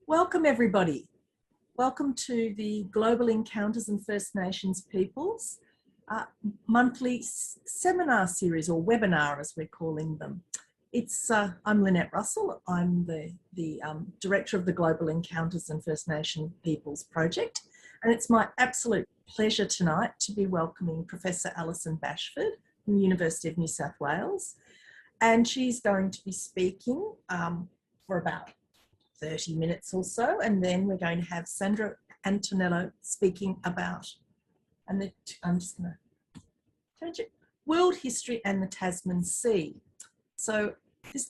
Welcome everybody. Welcome to the Global Encounters and First Nations Peoples monthly seminar series, or webinar as we're calling them. I'm Lynette Russell. I'm the Director of the Global Encounters and First Nation Peoples project, and it's my absolute pleasure tonight to be welcoming Professor Alison Bashford from the University of New South Wales, and she's going to be speaking for about 30 minutes or so, and then we're going to have Sandra Antonello speaking about, I'm just going to change it, World History and the Tasman Sea. So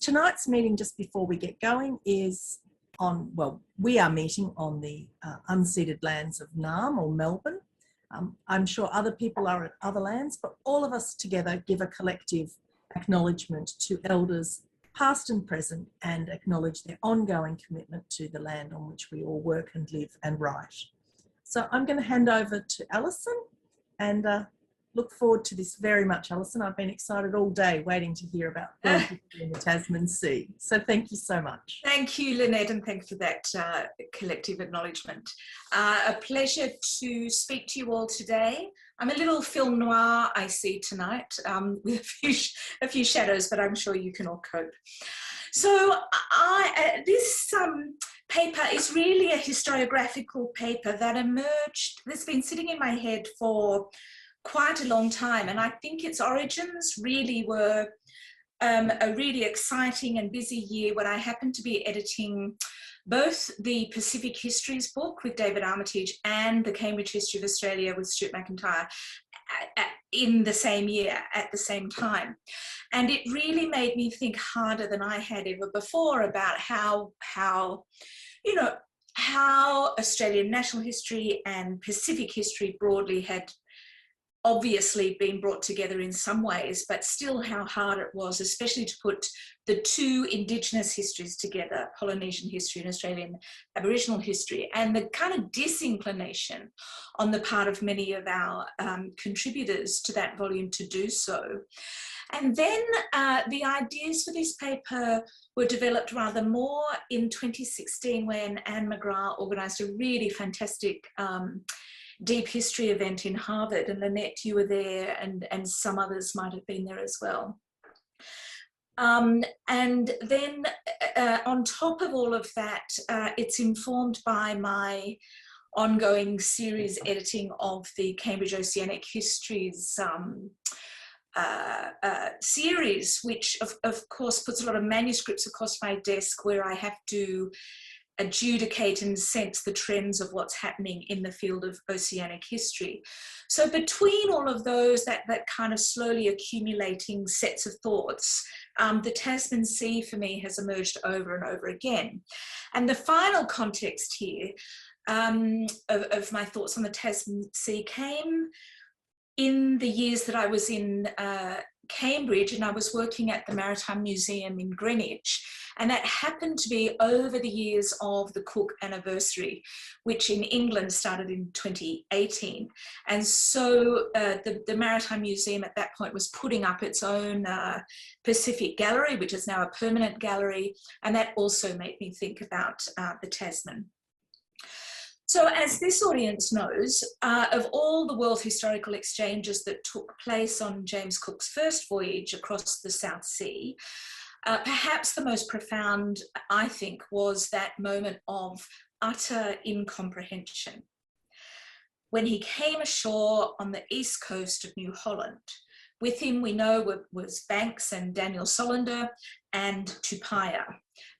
tonight's meeting, just before we get going, is on, well, we are meeting on the unceded lands of Naarm, or Melbourne. I'm sure other people are at other lands, but all of us together give a collective acknowledgement to elders past and present, and acknowledge their ongoing commitment to the land on which we all work and live and write. So I'm going to hand over to Alison, and look forward to this very much, Alison. I've been excited all day waiting to hear about in the Tasman Sea. So thank you so much. Thank you, Lynette, and thanks for that collective acknowledgement. A pleasure to speak to you all today. I'm a little film noir, I see tonight, with a few shadows, but I'm sure you can all cope. So this paper is really a historiographical paper that emerged, that's been sitting in my head for quite a long time, and I think its origins really were a really exciting and busy year when I happened to be editing both the Pacific Histories book with David Armitage and the Cambridge History of Australia with Stuart McIntyre in the same year at the same time. And it really made me think harder than I had ever before about how Australian national history and Pacific history broadly had obviously been brought together in some ways, but still how hard it was, especially to put the two Indigenous histories together, Polynesian history and Australian Aboriginal history, and the kind of disinclination on the part of many of our contributors to that volume to do so. And then the ideas for this paper were developed rather more in 2016 when Anne McGrath organised a really fantastic deep history event in Harvard, and Lynette, you were there, and some others might have been there as well. And then on top of all of that, it's informed by my ongoing series editing of the Cambridge Oceanic Histories series, which of course puts a lot of manuscripts across my desk where I have to adjudicate and sense the trends of what's happening in the field of oceanic history. So between all of those, that kind of slowly accumulating sets of thoughts, the Tasman Sea for me has emerged over and over again. And the final context here of my thoughts on the Tasman Sea came in the years that I was in Cambridge, and I was working at the Maritime Museum in Greenwich. And that happened to be over the years of the Cook anniversary, which in England started in 2018. And so the Maritime Museum at that point was putting up its own Pacific gallery, which is now a permanent gallery. And that also made me think about the Tasman. So as this audience knows, of all the world historical exchanges that took place on James Cook's first voyage across the South Sea, perhaps the most profound, I think, was that moment of utter incomprehension. When he came ashore on the east coast of New Holland, with him we know was Banks and Daniel Solander and Tupaia.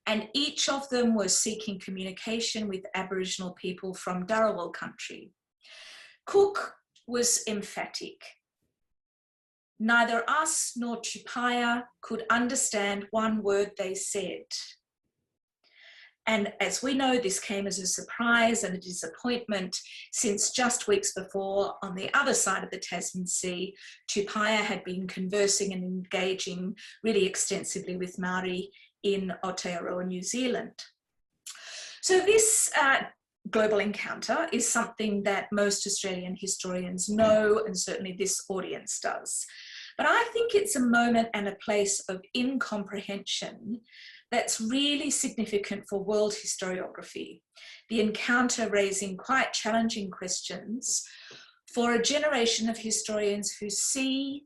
And each of them was seeking communication with Aboriginal people from Dharawal country. Cook was emphatic. Neither us nor Tupaia could understand one word they said. And as we know, this came as a surprise and a disappointment, since just weeks before, on the other side of the Tasman Sea, Tupaia had been conversing and engaging really extensively with Maori in Aotearoa, New Zealand. So this global encounter is something that most Australian historians know, and certainly this audience does. But I think it's a moment and a place of incomprehension that's really significant for world historiography, the encounter raising quite challenging questions for a generation of historians who see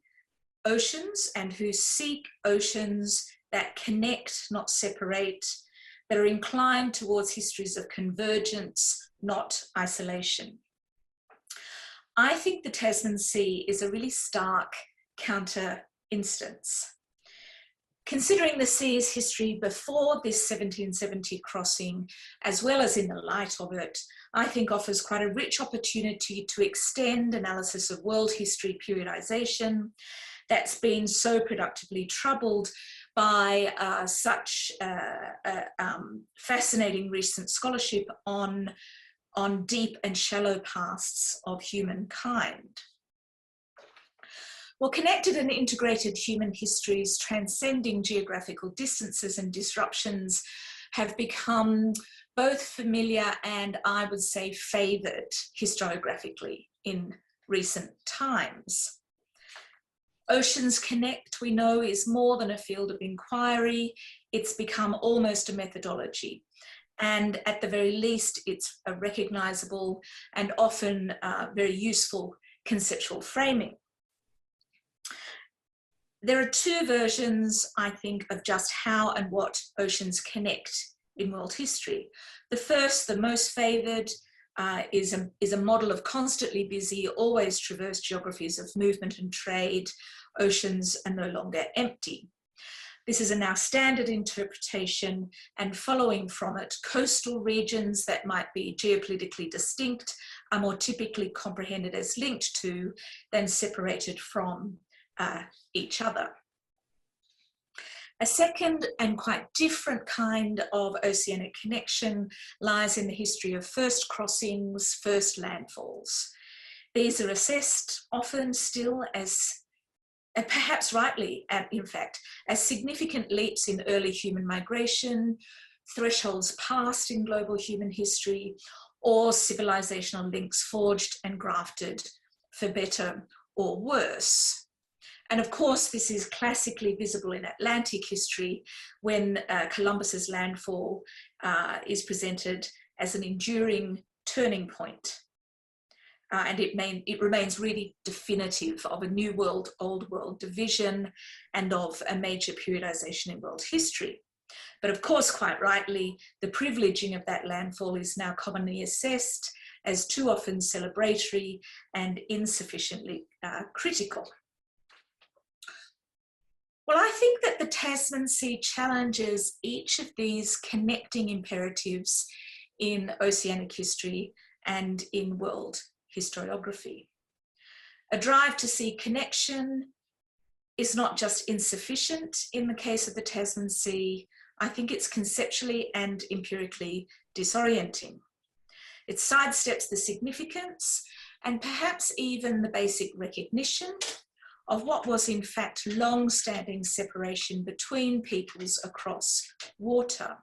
oceans and who seek oceans that connect, not separate, that are inclined towards histories of convergence, not isolation. I think the Tasman Sea is a really stark counter instance. Considering the sea's history before this 1770 crossing, as well as in the light of it, I think offers quite a rich opportunity to extend analysis of world history periodization that's been so productively troubled by such fascinating recent scholarship on deep and shallow pasts of humankind. Well, connected and integrated human histories transcending geographical distances and disruptions have become both familiar and, I would say, favoured historiographically in recent times. Oceans Connect, we know, is more than a field of inquiry. It's become almost a methodology. And at the very least, it's a recognisable and often very useful conceptual framing. There are two versions, I think, of just how and what oceans connect in world history. The first, the most favoured, is a model of constantly busy, always traversed geographies of movement and trade. Oceans are no longer empty. This is a now standard interpretation, and following from it, coastal regions that might be geopolitically distinct are more typically comprehended as linked to than separated from each other. A second and quite different kind of oceanic connection lies in the history of first crossings, first landfalls. These are assessed often still as, perhaps rightly, in fact, as significant leaps in early human migration, thresholds passed in global human history, or civilizational links forged and grafted for better or worse. And of course, this is classically visible in Atlantic history when Columbus's landfall is presented as an enduring turning point. And it remains really definitive of a new world, old world division and of a major periodization in world history. But of course, quite rightly, the privileging of that landfall is now commonly assessed as too often celebratory and insufficiently critical. Well, I think that the Tasman Sea challenges each of these connecting imperatives in oceanic history and in world historiography. A drive to see connection is not just insufficient in the case of the Tasman Sea. I think it's conceptually and empirically disorienting. It sidesteps the significance and perhaps even the basic recognition of what was in fact long-standing separation between peoples across water.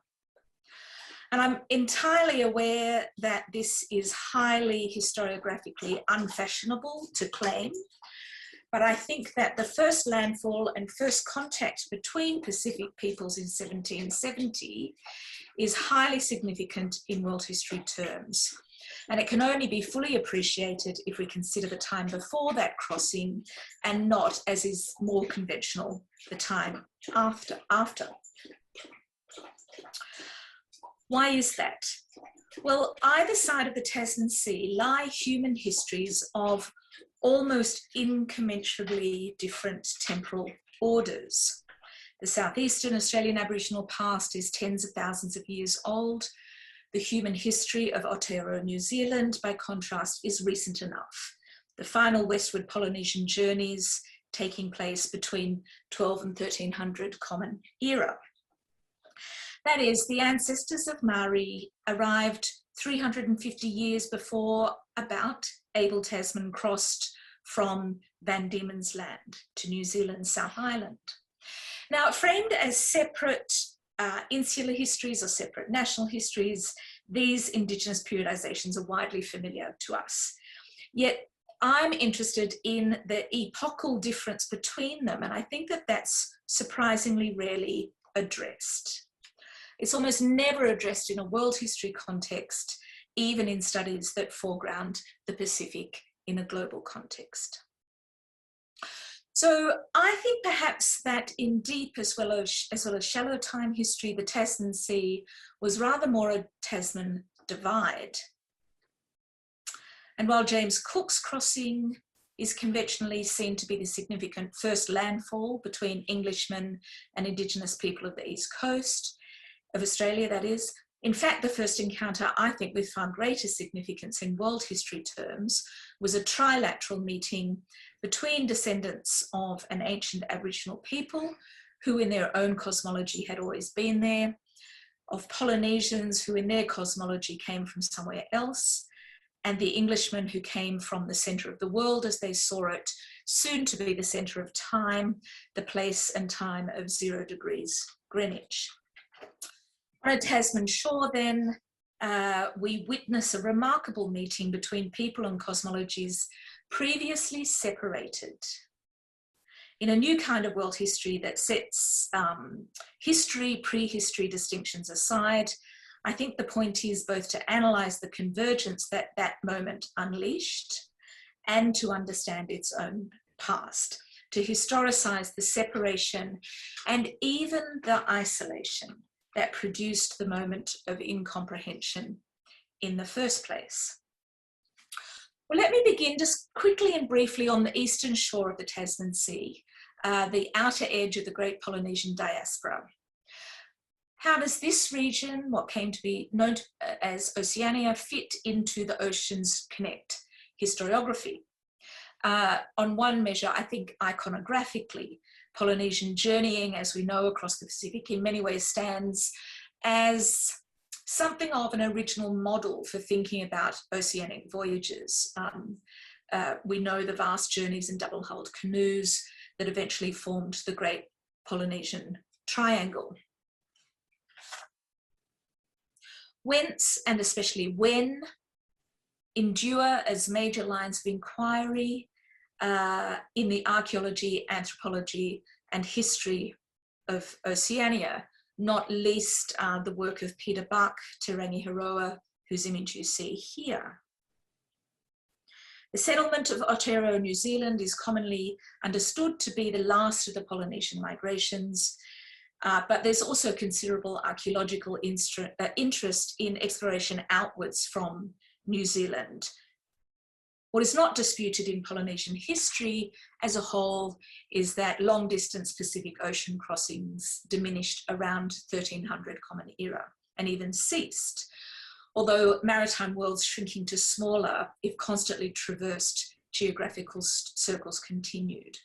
And I'm entirely aware that this is highly historiographically unfashionable to claim, but I think that the first landfall and first contact between Pacific peoples in 1770 is highly significant in world history terms. And it can only be fully appreciated if we consider the time before that crossing and not, as is more conventional, the time after. Why is that? Well, either side of the Tasman Sea lie human histories of almost incommensurably different temporal orders. The southeastern Australian Aboriginal past is tens of thousands of years old. The human history of Aotearoa, New Zealand, by contrast, is recent enough. The final westward Polynesian journeys taking place between 12 and 1300 Common Era. That is, the ancestors of Maori arrived 350 years before about Abel Tasman crossed from Van Diemen's Land to New Zealand's South Island. Now, framed as separate insular histories or separate national histories, these Indigenous periodizations are widely familiar to us. Yet I'm interested in the epochal difference between them, and I think that that's surprisingly rarely addressed. It's almost never addressed in a world history context, even in studies that foreground the Pacific in a global context. So I think perhaps that in deep as well as shallow time history, the Tasman Sea was rather more a Tasman divide. And while James Cook's crossing is conventionally seen to be the significant first landfall between Englishmen and Indigenous people of the East Coast of Australia, that is, in fact, the first encounter, I think, with far greater significance in world history terms was a trilateral meeting between descendants of an ancient Aboriginal people who in their own cosmology had always been there, of Polynesians who in their cosmology came from somewhere else, and the Englishmen who came from the centre of the world as they saw it, soon to be the centre of time, the place and time of 0 degrees Greenwich. On a Tasman shore then, we witness a remarkable meeting between people and cosmologies previously separated in a new kind of world history that sets history, prehistory distinctions aside. I think the point is both to analyse the convergence that that moment unleashed and to understand its own past, to historicise the separation and even the isolation that produced the moment of incomprehension in the first place. Well, let me begin just quickly and briefly on the eastern shore of the Tasman Sea, the outer edge of the Great Polynesian Diaspora. How does this region, what came to be known as Oceania, fit into the Oceans Connect historiography? On one measure, I think iconographically, Polynesian journeying, as we know, across the Pacific in many ways stands as something of an original model for thinking about oceanic voyages. We know the vast journeys in double-hulled canoes that eventually formed the Great Polynesian Triangle. Whence, and especially when, endure as major lines of inquiry in the archaeology, anthropology, and history of Oceania, not least the work of Peter Buck, Te Rangiharoa, whose image you see here. The settlement of Aotearoa, New Zealand, is commonly understood to be the last of the Polynesian migrations, but there's also considerable archaeological interest in exploration outwards from New Zealand. What is not disputed in Polynesian history as a whole is that long-distance Pacific Ocean crossings diminished around 1300 Common Era and even ceased, although maritime worlds shrinking to smaller, if constantly traversed, geographical circles continued.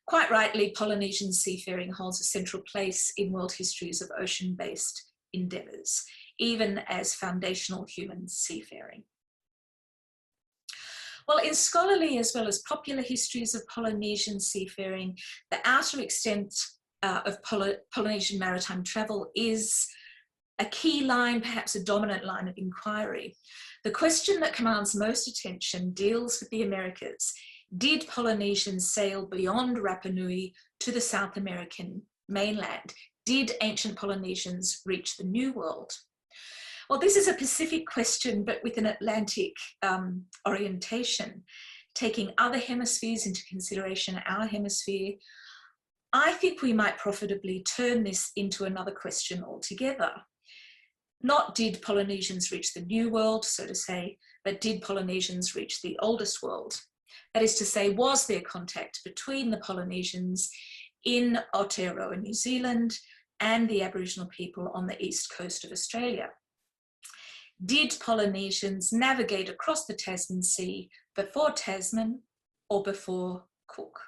Quite rightly, Polynesian seafaring holds a central place in world histories of ocean-based endeavours, even as foundational human seafaring. Well, in scholarly as well as popular histories of Polynesian seafaring, the outer extent of Polynesian maritime travel is a key line, perhaps a dominant line of inquiry. The question that commands most attention deals with the Americas. Did Polynesians sail beyond Rapa Nui to the South American mainland? Did ancient Polynesians reach the New World? Well, this is a Pacific question, but with an Atlantic orientation, taking other hemispheres into consideration, our hemisphere. I think we might profitably turn this into another question altogether. Not did Polynesians reach the New World, so to say, but did Polynesians reach the oldest world? That is to say, was there contact between the Polynesians in Aotearoa, New Zealand, and the Aboriginal people on the east coast of Australia? Did Polynesians navigate across the Tasman Sea before Tasman or before Cook?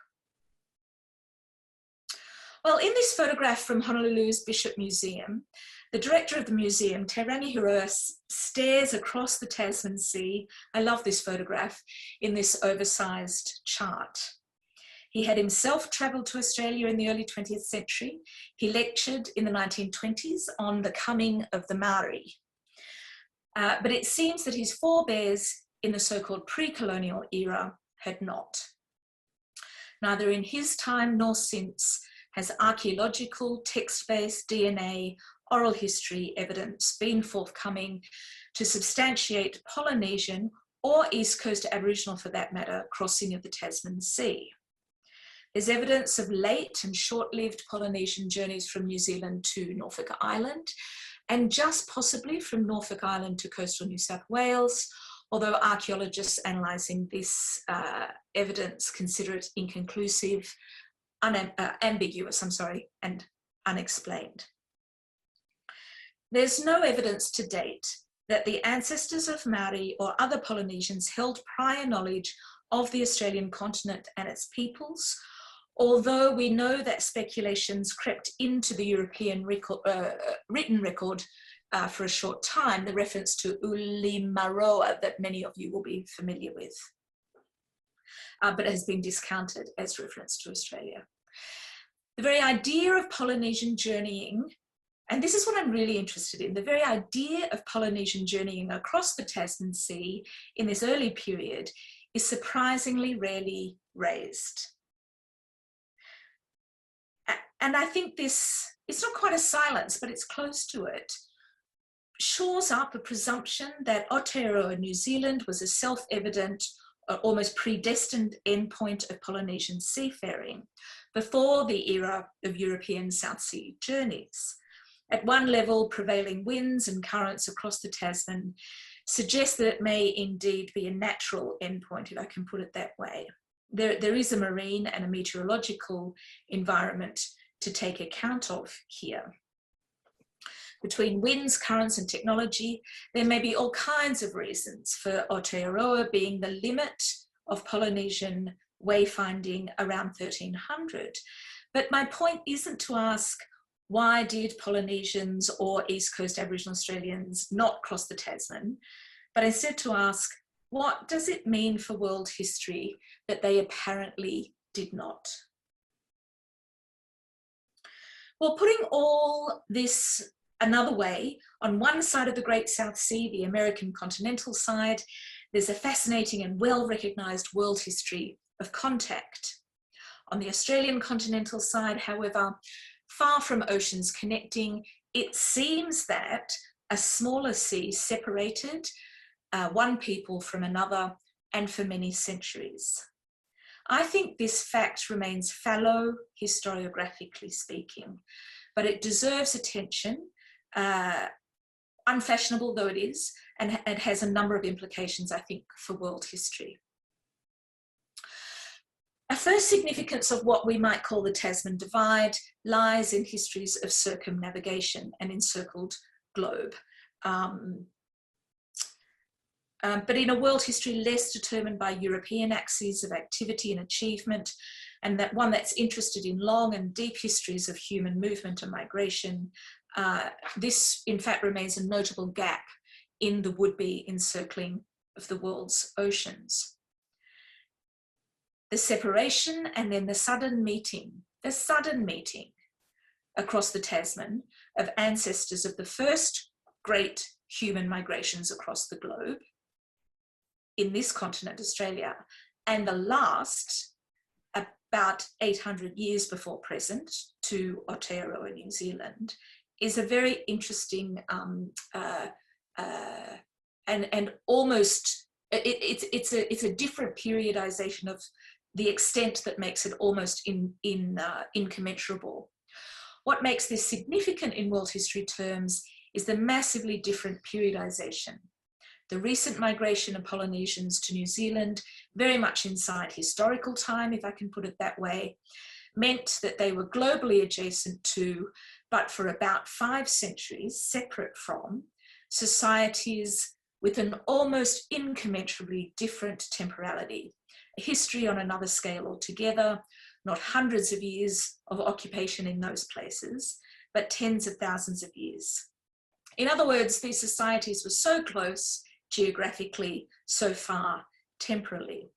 Well, in this photograph from Honolulu's Bishop Museum, the director of the museum, Te Rangiharoa, stares across the Tasman Sea. I love this photograph in this oversized chart. He had himself travelled to Australia in the early 20th century. He lectured in the 1920s on the coming of the Maori. But it seems that his forebears in the so-called pre-colonial era had not. Neither in his time nor since has archaeological, text-based, DNA, oral history evidence been forthcoming to substantiate Polynesian or East Coast Aboriginal, for that matter, crossing of the Tasman Sea? There's evidence of late and short-lived Polynesian journeys from New Zealand to Norfolk Island, and just possibly from Norfolk Island to coastal New South Wales, although archaeologists analysing this evidence consider it inconclusive, ambiguous, and unexplained. There's no evidence to date that the ancestors of Maori or other Polynesians held prior knowledge of the Australian continent and its peoples, although we know that speculations crept into the European record, written record for a short time, the reference to Ulimaroa that many of you will be familiar with, but has been discounted as reference to Australia. The very idea of Polynesian journeying, and this is what I'm really interested in, the very idea of Polynesian journeying across the Tasman Sea in this early period is surprisingly rarely raised. And I think this, it's not quite a silence, but it's close to it, shores up a presumption that Aotearoa New Zealand was a self-evident, almost predestined endpoint of Polynesian seafaring before the era of European South Sea journeys. At one level, prevailing winds and currents across the Tasman suggest that it may indeed be a natural endpoint, if I can put it that way. There is a marine and a meteorological environment to take account of here. Between winds, currents, and technology, there may be all kinds of reasons for Aotearoa being the limit of Polynesian wayfinding around 1300. But my point isn't to ask, why did Polynesians or East Coast Aboriginal Australians not cross the Tasman, but instead to ask, what does it mean for world history that they apparently did not? Well, putting all this another way, on one side of the Great South Sea, the American continental side, there's a fascinating and well-recognised world history of contact. On the Australian continental side, however, far from oceans connecting, it seems that a smaller sea separated one people from another, and for many centuries. I think this fact remains fallow, historiographically speaking, but it deserves attention, unfashionable though it is, and it has a number of implications, I think, for world history. A first significance of what we might call the Tasman Divide lies in histories of circumnavigation and encircled globe. But in a world history less determined by European axes of activity and achievement, and that one that's interested in long and deep histories of human movement and migration, this in fact remains a notable gap in the would-be encircling of the world's oceans. The separation and then the sudden meeting across the Tasman of ancestors of the first great human migrations across the globe in this continent, Australia, and the last, about 800 years before present, to Aotearoa, New Zealand, is a very interesting and almost, it's a different periodization of the extent that makes it almost incommensurable. What makes this significant in world history terms is the massively different periodization. The recent migration of Polynesians to New Zealand, very much inside historical time, if I can put it that way, meant that they were globally adjacent to, but for about 5 centuries, separate from, societies with an almost incommensurably different temporality, a history on another scale altogether, not hundreds of years of occupation in those places, but tens of thousands of years. In other words, these societies were so close geographically, so far temporally.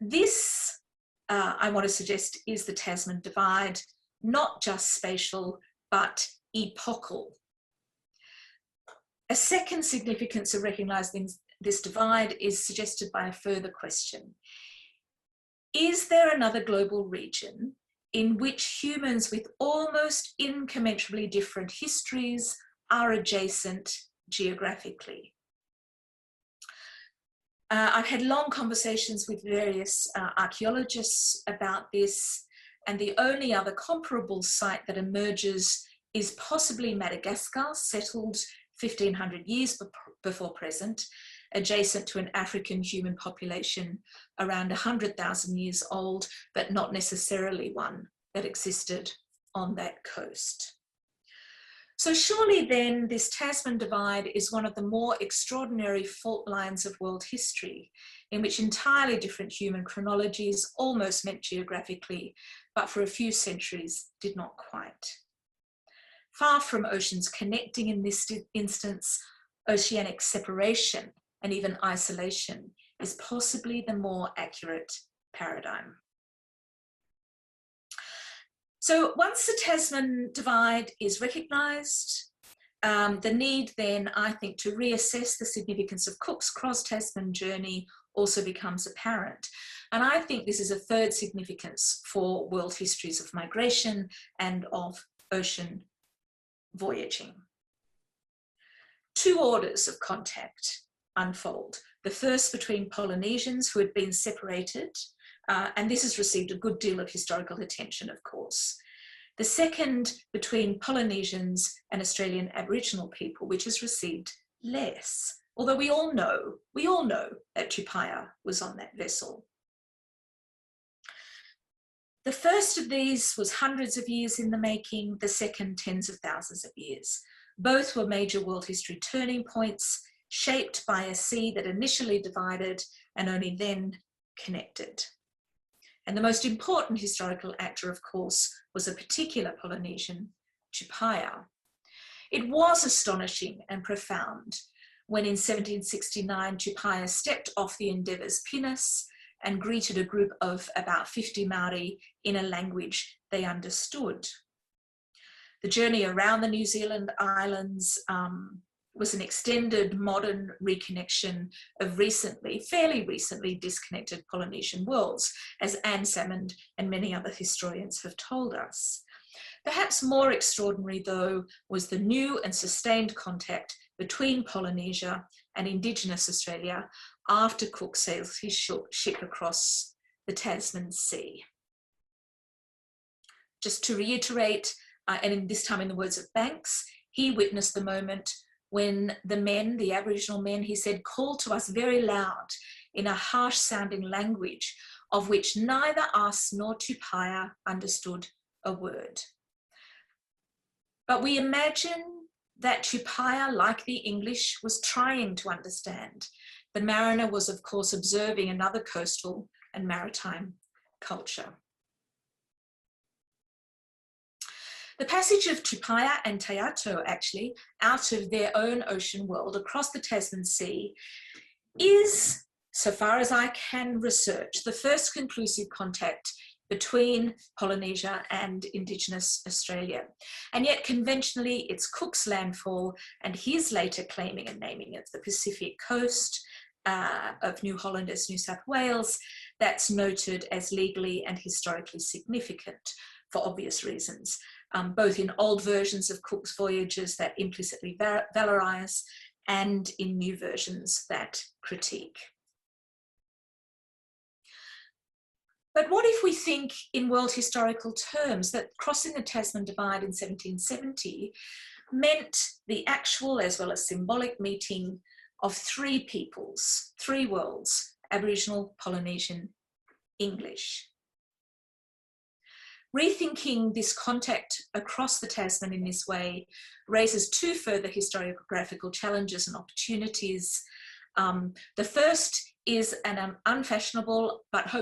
This, I want to suggest, is the Tasman Divide, not just spatial, but epochal. A second significance of recognising this divide is suggested by a further question. Is there another global region in which humans with almost incommensurably different histories are adjacent geographically. I've had long conversations with various archaeologists about this, and the only other comparable site that emerges is possibly Madagascar, settled 1500 years before present, adjacent to an African human population around 100,000 years old, but not necessarily one that existed on that coast. So surely then this Tasman Divide is one of the more extraordinary fault lines of world history, in which entirely different human chronologies almost met geographically, but for a few centuries did not quite. Far from oceans connecting in this instance, oceanic separation and even isolation is possibly the more accurate paradigm. So once the Tasman Divide is recognised, the need then, I think, to reassess the significance of Cook's cross-Tasman journey also becomes apparent. And I think this is a third significance for world histories of migration and of ocean voyaging. Two orders of contact unfold. The first between Polynesians who had been separated, and this has received a good deal of historical attention, of course. The second between Polynesians and Australian Aboriginal people, which has received less, although we all know that Tupaia was on that vessel. The first of these was hundreds of years in the making, the second tens of thousands of years. Both were major world history turning points, shaped by a sea that initially divided and only then connected. And the most important historical actor, of course, was a particular Polynesian, Tupaia. It was astonishing and profound when in 1769 Tupaia stepped off the Endeavour's pinnace and greeted a group of about 50 Maori in a language they understood. The journey around the New Zealand islands was an extended modern reconnection of fairly recently disconnected Polynesian worlds, as Anne Salmond and many other historians have told us. Perhaps more extraordinary, though, was the new and sustained contact between Polynesia and Indigenous Australia after Cook sailed his ship across the Tasman Sea. Just to reiterate, and this time in the words of Banks, he witnessed the moment when the Aboriginal men, he said, called to us very loud in a harsh sounding language of which neither us nor Tupaia understood a word. But we imagine that Tupaia, like the English, was trying to understand. The mariner was, of course, observing another coastal and maritime culture. The passage of Tupaia and Tayato, actually, out of their own ocean world across the Tasman Sea is, so far as I can research, the first conclusive contact between Polynesia and Indigenous Australia. And yet conventionally it's Cook's landfall and his later claiming and naming of the Pacific coast of New Holland as New South Wales that's noted as legally and historically significant for obvious reasons, both in old versions of Cook's voyages that implicitly valorize and in new versions that critique. But what if we think in world historical terms that crossing the Tasman Divide in 1770 meant the actual as well as symbolic meeting of three peoples, three worlds, Aboriginal, Polynesian, English. Rethinking this contact across the Tasman in this way raises two further historiographical challenges and opportunities. The first is an unfashionable, but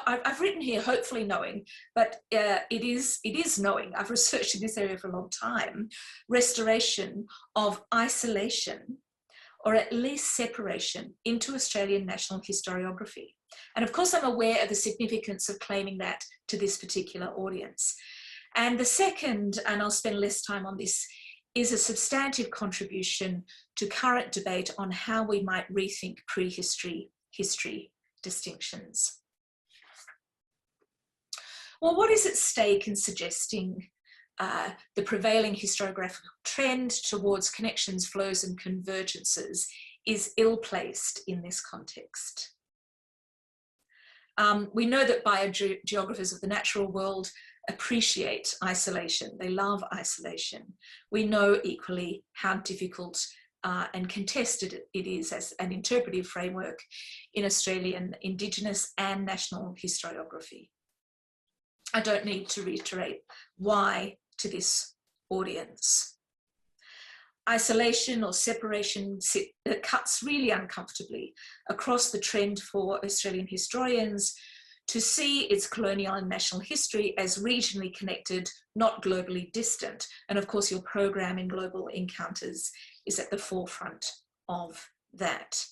I've written here hopefully knowing, but it is knowing. I've researched in this area for a long time. Restoration of isolation, or at least separation, into Australian national historiography. And of course, I'm aware of the significance of claiming that to this particular audience. And the second, and I'll spend less time on this, is a substantive contribution to current debate on how we might rethink prehistory history distinctions. Well, what is at stake in suggesting the prevailing historiographical trend towards connections, flows and convergences is ill-placed in this context? We know that biogeographers of the natural world appreciate isolation. They love isolation. We know equally how difficult and contested it is as an interpretive framework in Australian Indigenous and national historiography. I don't need to reiterate why to this audience. Isolation or separation cuts really uncomfortably across the trend for Australian historians to see its colonial and national history as regionally connected, not globally distant. And of course, your program in Global Encounters is at the forefront of that.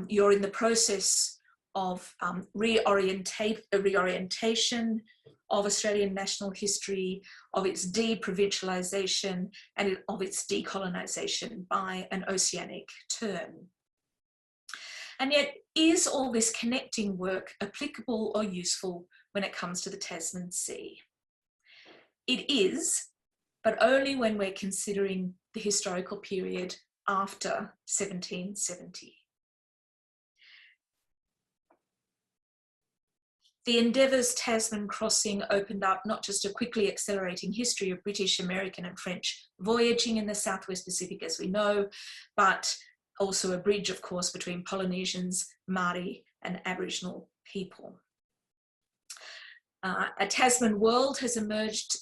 You're in the process of reorientation of Australian national history, of its deprovincialisation and of its decolonisation by an oceanic turn. And yet, is all this connecting work applicable or useful when it comes to the Tasman Sea? It is, but only when we're considering the historical period after 1770. The Endeavour's Tasman crossing opened up not just a quickly accelerating history of British, American and French voyaging in the Southwest Pacific, as we know, but also a bridge, of course, between Polynesians, Māori and Aboriginal people. A Tasman world has emerged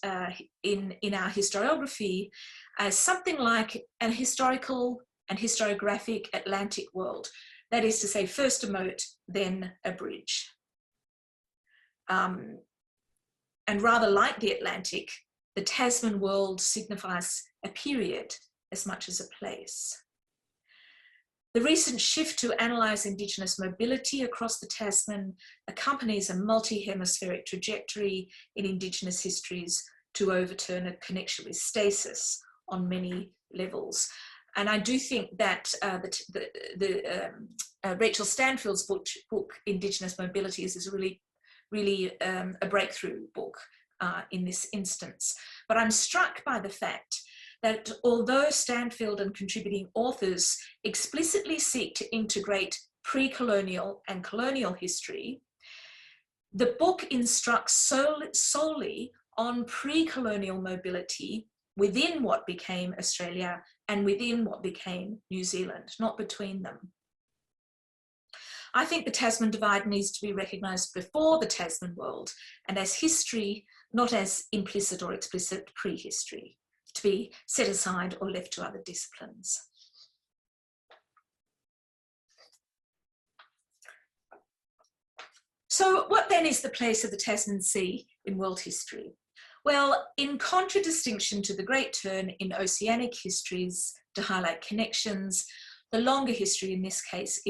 in our historiography as something like an historical and historiographic Atlantic world. That is to say, first a moat, then a bridge. And rather like the Atlantic, the Tasman world signifies a period as much as a place. The recent shift to analyse Indigenous mobility across the Tasman accompanies a multi-hemispheric trajectory in Indigenous histories to overturn a connection with stasis on many levels. And I do think that Rachel Stanfield's book Indigenous Mobilities is really a breakthrough book in this instance. But I'm struck by the fact that although Stanfield and contributing authors explicitly seek to integrate pre-colonial and colonial history, the book instructs solely on pre-colonial mobility within what became Australia and within what became New Zealand, not between them. I think the Tasman divide needs to be recognised before the Tasman world and as history, not as implicit or explicit prehistory, to be set aside or left to other disciplines. So what then is the place of the Tasman Sea in world history? Well, in contradistinction to the great turn in oceanic histories to highlight connections, the longer history in this case,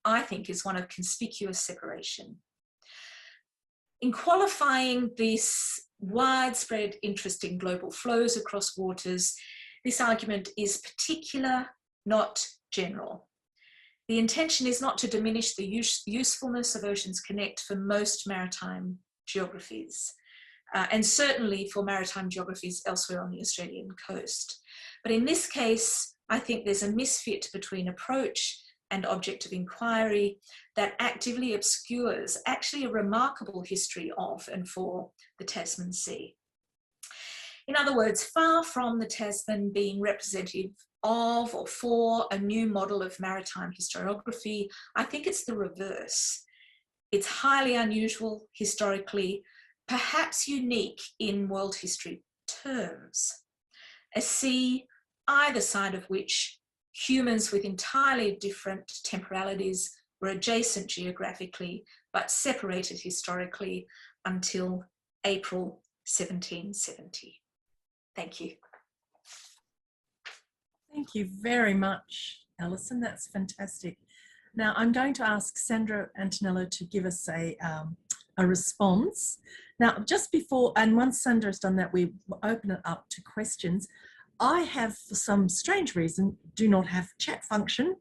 I think, is one of conspicuous separation. In qualifying this widespread interest in global flows across waters, this argument is particular, not general. The intention is not to diminish the usefulness of Oceans Connect for most maritime geographies, and certainly for maritime geographies elsewhere on the Australian coast. But in this case, I think there's a misfit between approach and object of inquiry that actively obscures actually a remarkable history of and for the Tasman Sea. In other words, far from the Tasman being representative of or for a new model of maritime historiography, I think it's the reverse. It's highly unusual historically, perhaps unique in world history terms. A sea either side of which humans with entirely different temporalities were adjacent geographically, but separated historically until April 1770. Thank you. Thank you very much, Alison. That's fantastic. Now I'm going to ask Sandra Antonello to give us a response. Now, just before, and once Sandra has done that, we open it up to questions. I have, for some strange reason, do not have chat function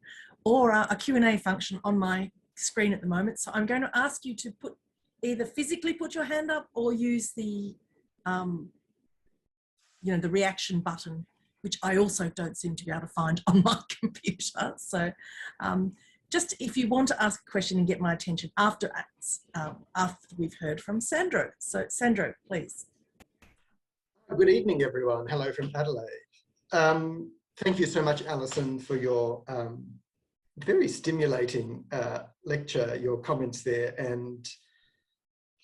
or a Q&A function on my screen at the moment. So I'm going to ask you to put either physically put your hand up or use the, the reaction button, which I also don't seem to be able to find on my computer. So just if you want to ask a question and get my attention after we've heard from Sandro. So Sandro, please. Good evening, everyone. Hello from Adelaide. Thank you so much, Alison, for your very stimulating lecture, your comments there. And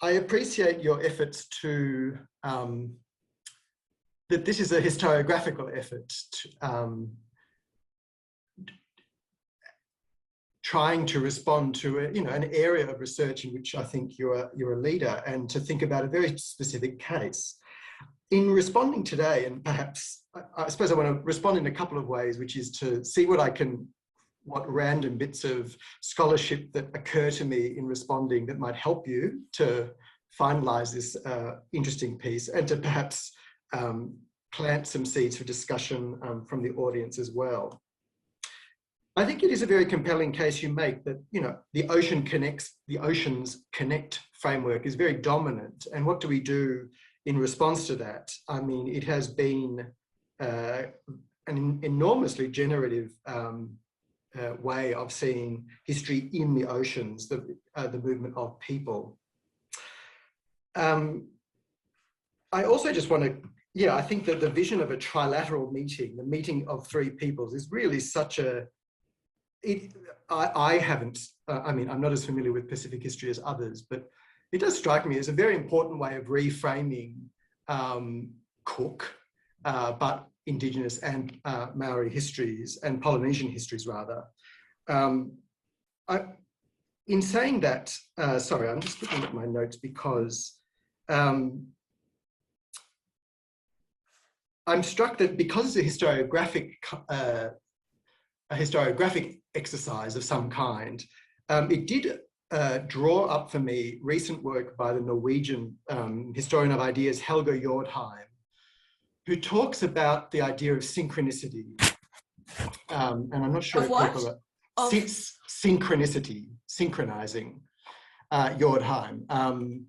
I appreciate your efforts to, that this is a historiographical effort, trying to respond to an area of research in which I think you're a leader, and to think about a very specific case. In responding today, and perhaps I suppose I want to respond in a couple of ways, which is to see what random bits of scholarship that occur to me in responding that might help you to finalise this interesting piece, and to perhaps plant some seeds for discussion from the audience as well. I think it is a very compelling case you make that, the oceans connect framework is very dominant. And what do we do in response to that? I mean, it has been an enormously generative way of seeing history in the oceans, the movement of people. I also just want to, I think that the vision of a trilateral meeting, the meeting of three peoples, is really such a, I haven't, I'm not as familiar with Pacific history as others, but it does strike me as a very important way of reframing Cook, but Indigenous and Maori histories, and Polynesian histories rather. In saying that, sorry, I'm just looking at my notes because I'm struck that because it's a historiographic exercise of some kind, it did draw up for me recent work by the Norwegian historian of ideas, Helge Jordheim, who talks about the idea of synchronicity. And I'm not sure if people are... Synchronicity, synchronizing, Jordheim.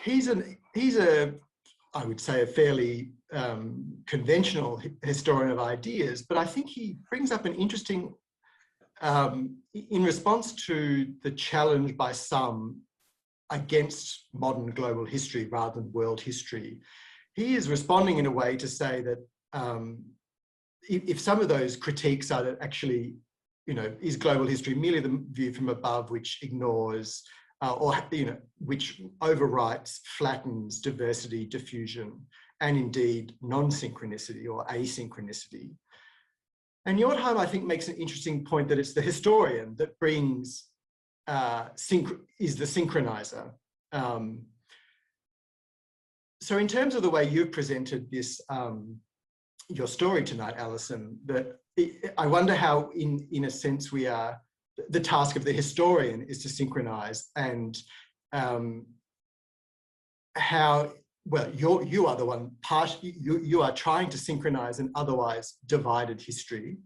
He's a, I would say, a fairly conventional historian of ideas, but I think he brings up an interesting, in response to the challenge by some against modern global history rather than world history, he is responding in a way to say that if some of those critiques are that actually, is global history merely the view from above which ignores which overwrites, flattens diversity, diffusion, and indeed non-synchronicity or asynchronicity. And Jordheim, I think, makes an interesting point that it's the historian that brings, is the synchronizer. So in terms of the way you've presented this, your story tonight, Alison, that I wonder how, in a sense, the task of the historian is to synchronize, and how, well, you are the one you are trying to synchronize an otherwise divided history.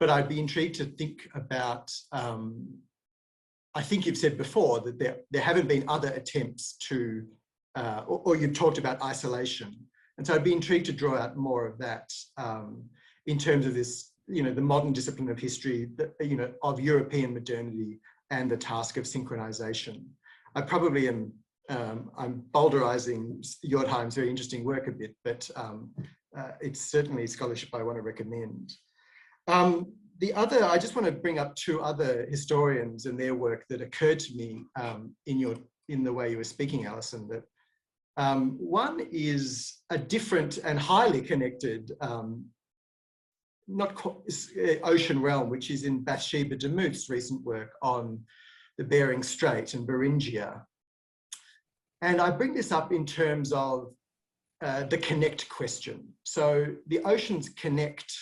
But I'd be intrigued to think about, I think you've said before that there haven't been other attempts to, or you've talked about isolation. And so I'd be intrigued to draw out more of that in terms of this, the modern discipline of history, of European modernity and the task of synchronization. I probably am, I'm boulderizing Jordheim's very interesting work a bit, but it's certainly scholarship I want to recommend. I just want to bring up two other historians and their work that occurred to me in the way you were speaking, Alison. That one is a different and highly connected ocean realm, which is in Bathsheba Demuth's recent work on the Bering Strait and Beringia. And I bring this up in terms of the connect question. So the Oceans Connect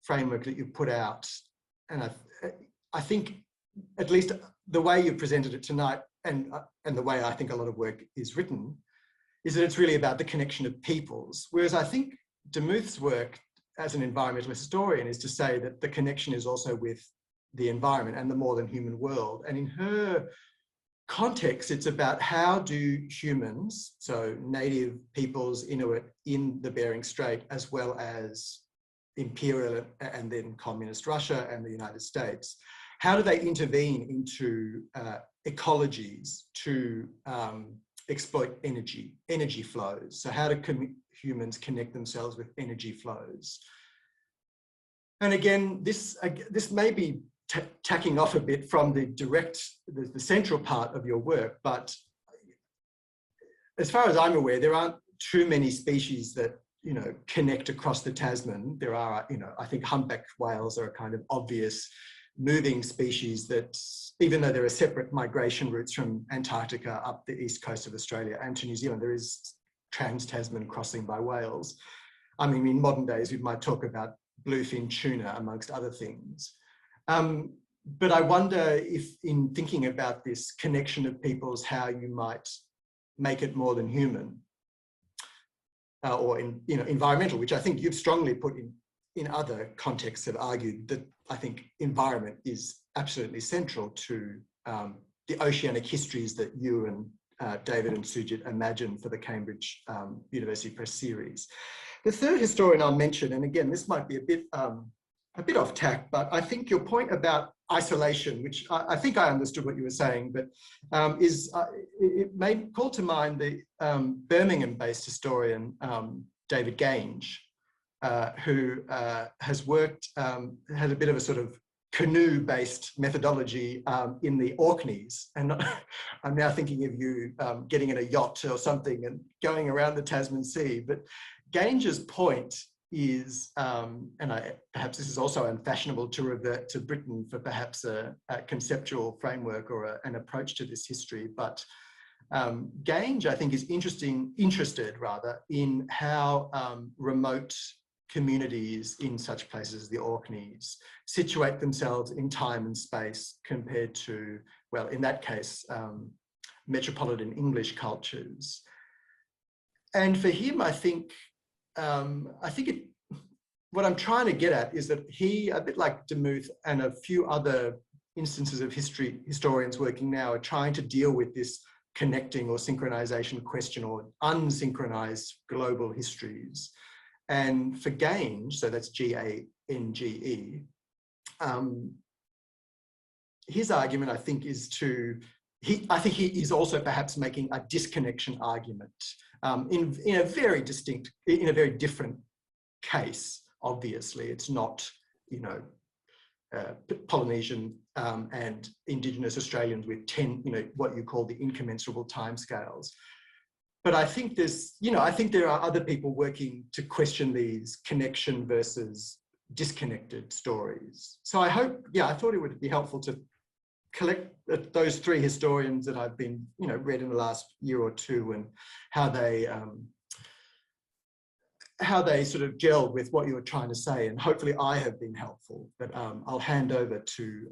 framework that you put out, and I think at least the way you presented it tonight, and the way I think a lot of work is written, is that it's really about the connection of peoples. Whereas I think Demuth's work as an environmental historian is to say that the connection is also with the environment and the more than human world. And in her context, it's about how do humans, so native peoples, Inuit in the Bering Strait, as well as Imperial and then communist Russia and the United States, how do they intervene into ecologies to exploit energy flows? So how do humans connect themselves with energy flows? And again, this may be tacking off a bit from the central part of your work, but as far as I'm aware, there aren't too many species that, you know, connect across the Tasman. There are, you know, I think humpback whales are a kind of obvious moving species that, even though there are separate migration routes from Antarctica up the east coast of Australia and to New Zealand, there is trans-Tasman crossing by whales. I mean, in modern days, we might talk about bluefin tuna, amongst other things. But I wonder if, in thinking about this connection of peoples, how you might make it more than human, or environmental, which I think you've strongly put in other contexts, have argued that I think environment is absolutely central to the oceanic histories that you and David and Sujit imagine for the Cambridge University Press series. The third historian I'll mention, and again, this might be a bit off tack, but I think your point about isolation, which I think I understood what you were saying, but it may call to mind the Birmingham-based historian David Gange, who has worked, had a bit of a sort of canoe-based methodology in the Orkneys. And I'm now thinking of you getting in a yacht or something and going around the Tasman Sea. But Gange's point is, perhaps this is also unfashionable to revert to Britain for perhaps a conceptual framework or an approach to this history, but Gange, I think, is interested in how remote communities in such places as the Orkneys situate themselves in time and space compared to, well, in that case, metropolitan English cultures. And for him, I think what I'm trying to get at is that he, a bit like Demuth and a few other instances of historians working now, are trying to deal with this connecting or synchronization question, or unsynchronized global histories. And for Gange, so that's G-A-N-G-E, his argument, I think, is I think he is also perhaps making a disconnection argument in a very different case. Obviously, it's not, you know, Polynesian and Indigenous Australians with 10, you know, what you call the incommensurable timescales. But I think I think there are other people working to question these connection versus disconnected stories. So I thought it would be helpful to collect those three historians that I've been, you know, read in the last year or two, and how they sort of gelled with what you were trying to say. And hopefully I have been helpful. But I'll hand over to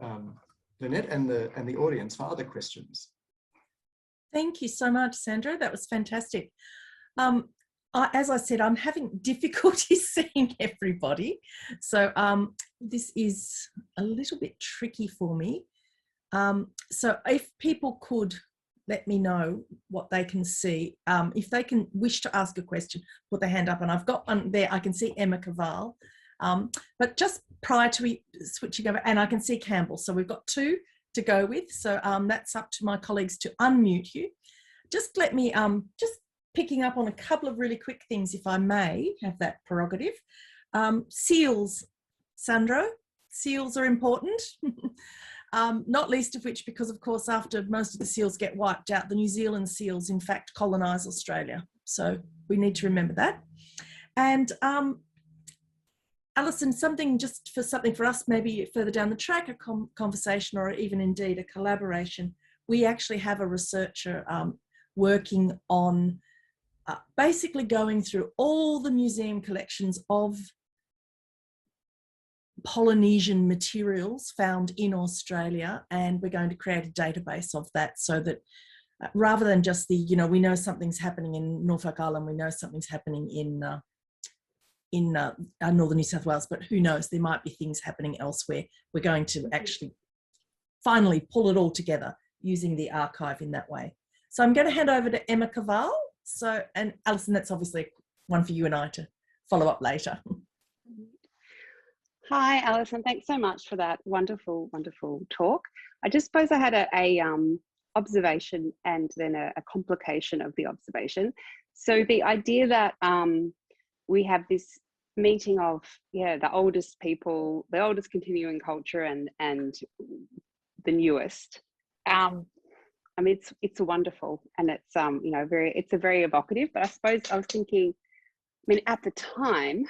Lynette and the audience for other questions. Thank you so much, Sandra. That was fantastic. As I said, I'm having difficulty seeing everybody. So this is a little bit tricky for me. So if people could let me know what they can see. If they can wish to ask a question, put their hand up, and I've got one there. I can see Emma Cavall. But just prior to switching over, and I can see Campbell. So we've got two to go with. So that's up to my colleagues to unmute you. Just let me, just picking up on a couple of really quick things, if I may have that prerogative. Seals, Sandro, seals are important. Not least of which because, of course, after most of the seals get wiped out, the New Zealand seals, in fact, colonise Australia. So we need to remember that. And Alison, something for us, maybe further down the track, a conversation or even indeed a collaboration. We actually have a researcher working on basically going through all the museum collections of Polynesian materials found in Australia, and we're going to create a database of that, so that rather than just the, you know, we know something's happening in Norfolk Island, we know something's happening in northern New South Wales, but who knows, there might be things happening elsewhere. We're going to actually finally pull it all together using the archive in that way. So I'm going to hand over to Emma Cavall. So, and Alison, that's obviously one for you and I to follow up later. Hi, Alison. Thanks so much for that wonderful, wonderful talk. I just suppose I had a observation and then a complication of the observation. So the idea that we have this meeting of the oldest people, the oldest continuing culture, and the newest. I mean, it's wonderful, and it's it's a very evocative. But I suppose I was thinking, I mean, at the time,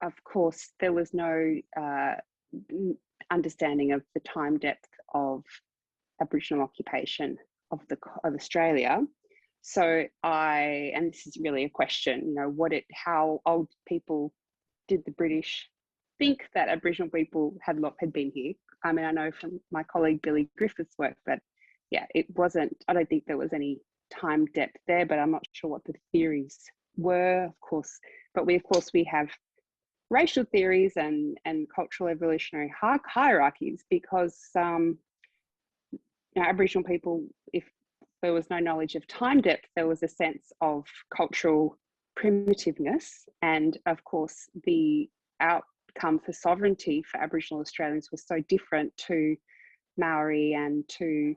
of course, there was no understanding of the time depth of Aboriginal occupation of Australia. So and this is really a question, how old people did the British think that Aboriginal people had been here? I mean, I know from my colleague Billy Griffith's work that, it wasn't, I don't think there was any time depth there, but I'm not sure what the theories were, of course. But we have racial theories and cultural evolutionary hierarchies because Aboriginal people, if there was no knowledge of time depth, there was a sense of cultural primitiveness. And of course, the outcome for sovereignty for Aboriginal Australians was so different to Maori and to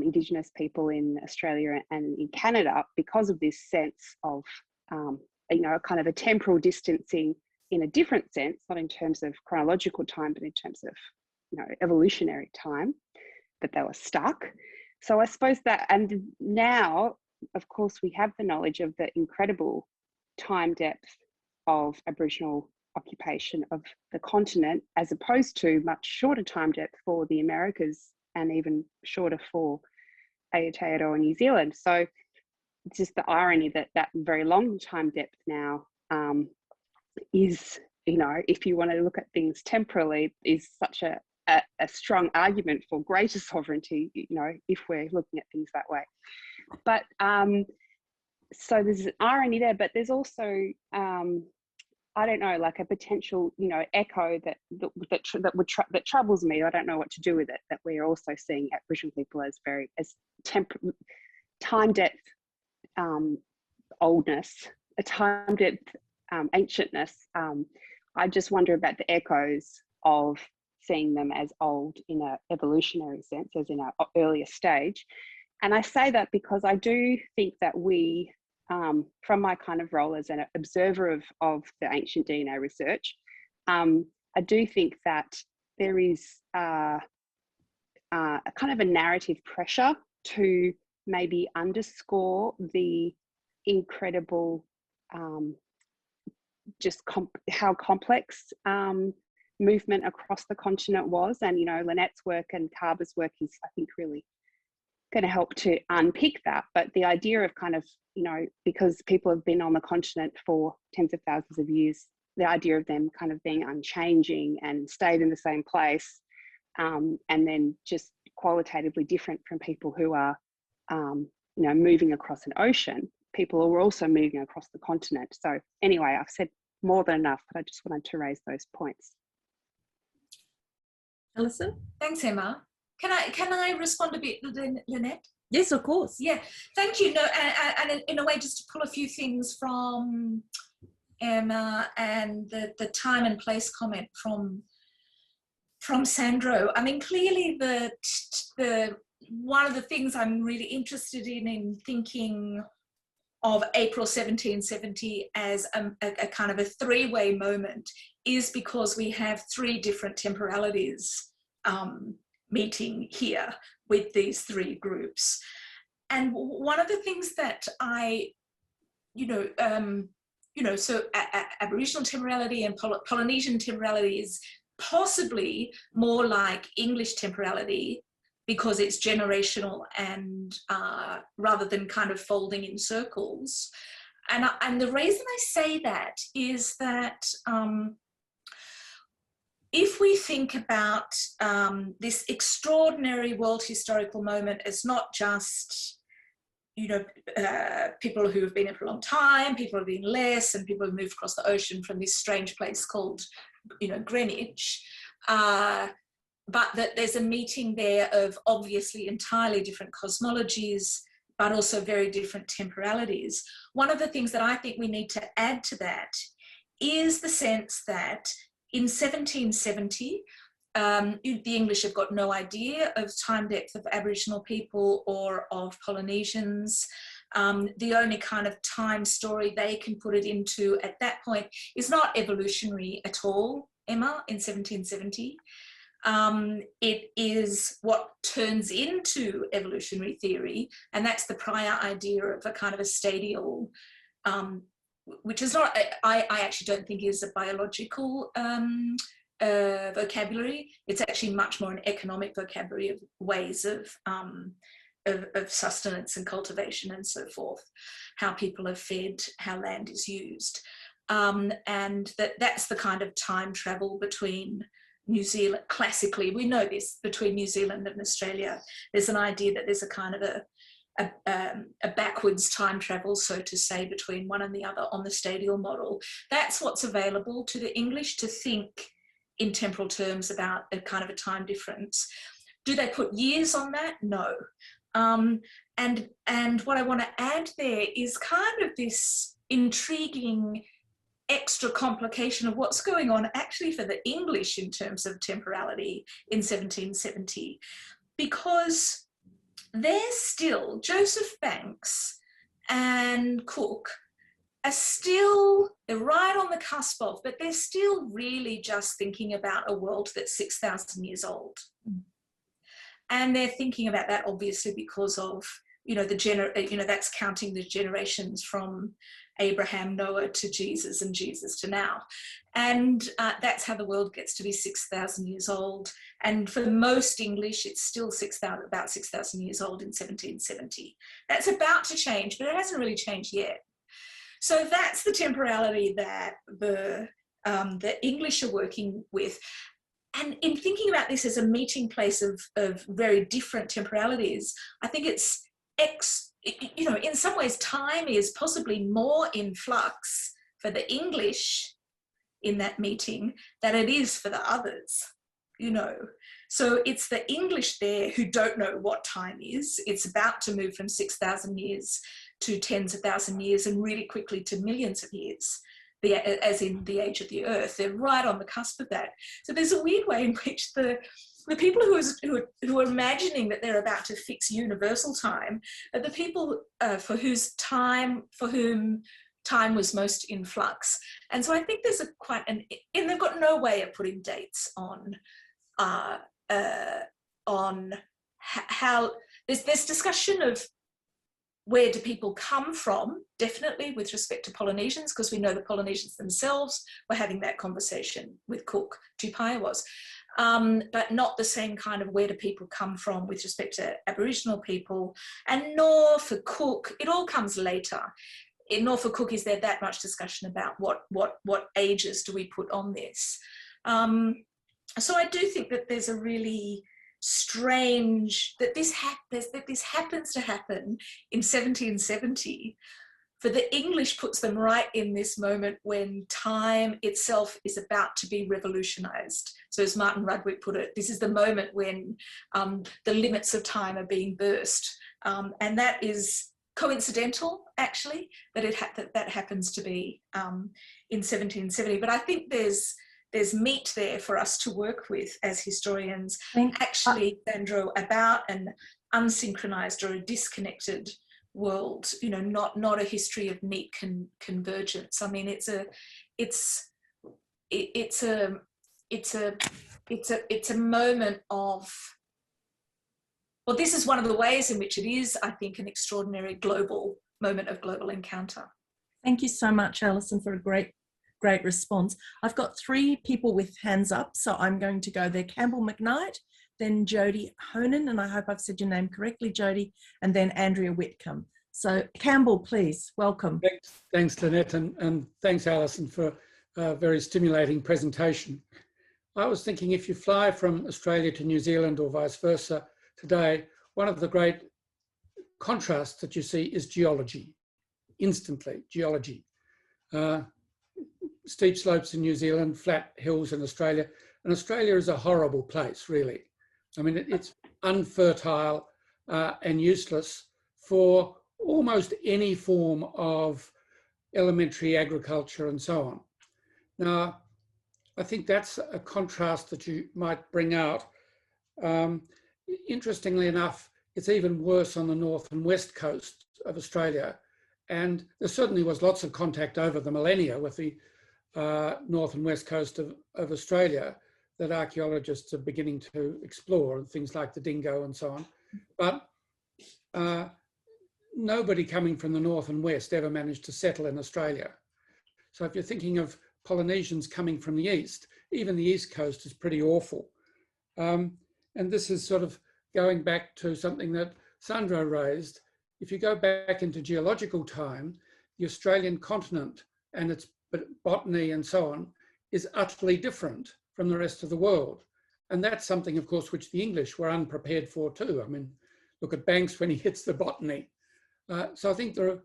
Indigenous people in Australia and in Canada because of this sense of, kind of a temporal distancing in a different sense, not in terms of chronological time, but in terms of, evolutionary time, that they were stuck. So I suppose that, and now, of course, we have the knowledge of the incredible time depth of Aboriginal occupation of the continent, as opposed to much shorter time depth for the Americas and even shorter for Aotearoa New Zealand. So it's just the irony that very long time depth now is, if you want to look at things temporally, is such a strong argument for greater sovereignty, if we're looking at things that way. But so there's an irony there, but there's also I don't know, like a potential, echo that troubles me. I don't know what to do with it. That we're also seeing Aboriginal people as time depth, oldness, a time depth, ancientness. I just wonder about the echoes of seeing them as old in an evolutionary sense, as in an earlier stage. And I say that because I do think that we, from my kind of role as an observer of the ancient DNA research, I do think that there is a kind of a narrative pressure to maybe underscore the incredible, how complex movement across the continent was. And, Lynette's work and Carver's work is, I think, really going to help to unpick that. But the idea of kind of, because people have been on the continent for tens of thousands of years, the idea of them kind of being unchanging and stayed in the same place, and then just qualitatively different from people who are, moving across an ocean, people who are also moving across the continent. So anyway, I've said more than enough, but I just wanted to raise those points. Alison? Thanks, Emma. Can I respond a bit, Lynette? Yes, of course. Yeah, thank you. No, and in a way, just to pull a few things from Emma and the time and place comment from Sandro. I mean, clearly the one of the things I'm really interested in thinking of April 1770 as a kind of a three-way moment is because we have three different temporalities meeting here with these three groups. And one of the things that so Aboriginal temporality and Polynesian temporality is possibly more like English temporality because it's generational and rather than kind of folding in circles. And the reason I say that is that if we think about this extraordinary world historical moment as not just, people who have been here for a long time, people who have been less, and people who moved across the ocean from this strange place called, Greenwich, but that there's a meeting there of obviously entirely different cosmologies, but also very different temporalities. One of the things that I think we need to add to that is the sense that in 1770, the English have got no idea of time depth of Aboriginal people or of Polynesians. The only kind of time story they can put it into at that point is not evolutionary at all, Emma, in 1770. It is what turns into evolutionary theory, and that's the prior idea of a kind of a stadial, which is not, I actually don't think is a biological vocabulary. It's actually much more an economic vocabulary of ways of sustenance and cultivation and so forth, how people are fed, how land is used. And that's the kind of time travel between New Zealand, classically, we know this, between New Zealand and Australia. There's an idea that there's a kind of a backwards time travel, so to say, between one and the other on the stadial model. That's what's available to the English to think in temporal terms about a kind of a time difference. Do they put years on that? No. And what I want to add there is kind of this intriguing extra complication of what's going on actually for the English in terms of temporality in 1770, because they're still, Joseph Banks and Cook are still, they're right on the cusp of, but they're still really just thinking about a world that's 6,000 years old. And they're thinking about that obviously because of, that's counting the generations from Abraham, Noah to Jesus, and Jesus to now. And that's how the world gets to be 6,000 years old. And for most English, it's still about 6,000 years old in 1770. That's about to change, but it hasn't really changed yet. So that's the temporality that the English are working with. And in thinking about this as a meeting place of very different temporalities, I think it's in some ways, time is possibly more in flux for the English in that meeting than it is for the others, So it's the English there who don't know what time is. It's about to move from 6,000 years to tens of thousand years and really quickly to millions of years, as in the age of the earth. They're right on the cusp of that. So there's a weird way in which the people who are imagining that they're about to fix universal time are the people for whom time was most in flux. And so I think there's and they've got no way of putting dates on how there's discussion of where do people come from, definitely with respect to Polynesians, because we know the Polynesians themselves were having that conversation with Cook, Tupaia was. But not the same kind of where do people come from with respect to Aboriginal people, and nor for Cook, it all comes later. Nor for Cook is there that much discussion about what ages do we put on this. So I do think that there's a really strange, that this happens to happen in 1770. For the English puts them right in this moment when time itself is about to be revolutionized. So as Martin Rudwick put it, this is the moment when the limits of time are being burst. And that is coincidental, actually, that that happens to be in 1770. But I think there's meat there for us to work with as historians, actually, Sandro, about an unsynchronized or a disconnected world, not a history of neat convergence. I mean, it's a moment of, well, this is one of the ways in which it is, I think, an extraordinary global moment of global encounter. Thank you so much, Alison, for a great response. I've got 3 people with hands up, so I'm going to go there. Campbell McKnight, then Jodie Honan, and I hope I've said your name correctly, Jodie, and then Andrea Whitcomb. So Campbell, please, welcome. Thanks, Lynette, and thanks, Alison, for a very stimulating presentation. I was thinking, if you fly from Australia to New Zealand or vice versa today, one of the great contrasts that you see is geology, instantly, geology. Steep slopes in New Zealand, flat hills in Australia. And Australia is a horrible place, really. I mean, it's unfertile and useless for almost any form of elementary agriculture and so on. Now, I think that's a contrast that you might bring out. Interestingly enough, it's even worse on the north and west coast of Australia. And there certainly was lots of contact over the millennia with the north and west coast of Australia that archaeologists are beginning to explore, things like the dingo and so on. But nobody coming from the north and west ever managed to settle in Australia. So if you're thinking of Polynesians coming from the east, even the east coast is pretty awful. And this is sort of going back to something that Sandro raised. If you go back into geological time, the Australian continent and its botany and so on is utterly different from the rest of the world. And that's something, of course, which the English were unprepared for too. I mean, look at Banks when he hits the botany. So I think there are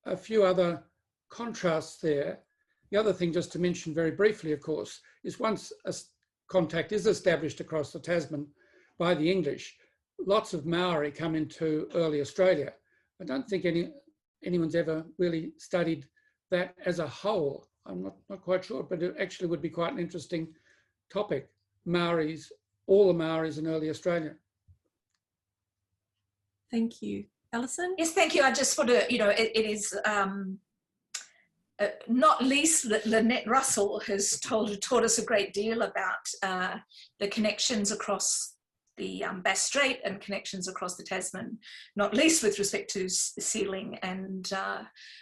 a few other contrasts there. The other thing, just to mention very briefly, of course, is once a contact is established across the Tasman by the English, lots of Maori come into early Australia. I don't think anyone's ever really studied that as a whole. I'm not quite sure, but it actually would be quite an interesting topic. Maoris, all the Maoris in early Australia. Thank you. Alison? Yes, thank you. I just want to, it is not least that Lynette Russell has taught us a great deal about the connections across the Bass Strait and connections across the Tasman, not least with respect to sealing and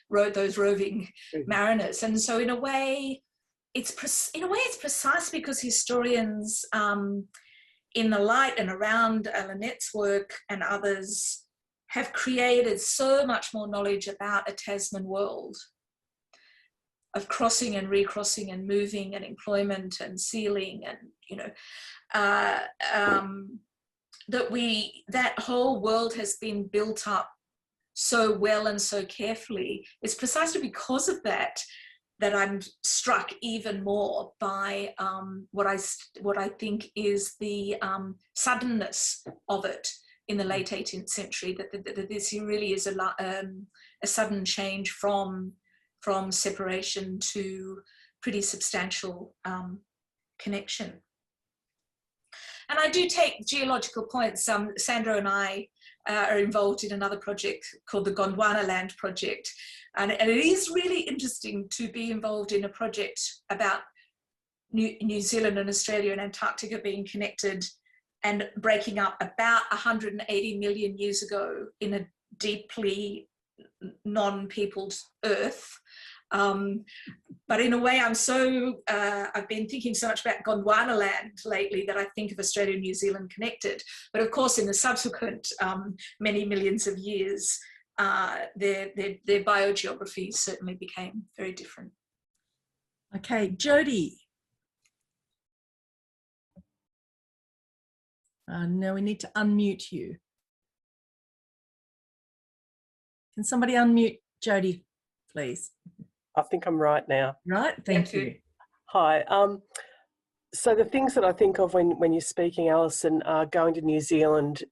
those roving mariners. And so in a way, it's precise because historians in the light and around Lynette's work and others have created so much more knowledge about a Tasman world of crossing and recrossing and moving and employment and sealing and, that whole world has been built up so well and so carefully. It's precisely because of that I'm struck even more by what I think is the suddenness of it in the late 18th century, that this really is a sudden change from separation to pretty substantial connection. And I do take geological points. Sandro and I are involved in another project called the Gondwana Land Project. And it is really interesting to be involved in a project about New Zealand and Australia and Antarctica being connected and breaking up about 180 million years ago in a deeply non-peopled Earth. But in a way, I've been thinking so much about Gondwana land lately that I think of Australia and New Zealand connected. But of course, in the subsequent many millions of years, their biogeography certainly became very different. Okay, Jody. No, we need to unmute you. Can somebody unmute Jody, please? I think I'm right now. Right, thank you. Hi. So the things that I think of when you're speaking, Alison, are going to New Zealand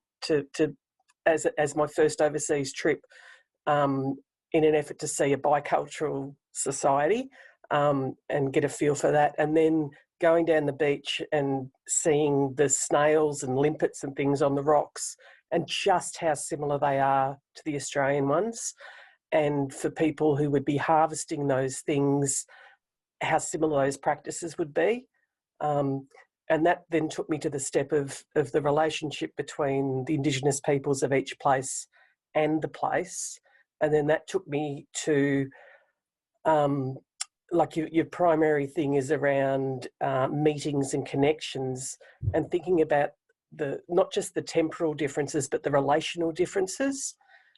as my first overseas trip in an effort to see a bicultural society and get a feel for that, and then going down the beach and seeing the snails and limpets and things on the rocks and just how similar they are to the Australian ones. And for people who would be harvesting those things, how similar those practices would be. And that then took me to the step of the relationship between the Indigenous peoples of each place and the place. And then that took me to, like your primary thing is around meetings and connections, and thinking about not just the temporal differences, but the relational differences.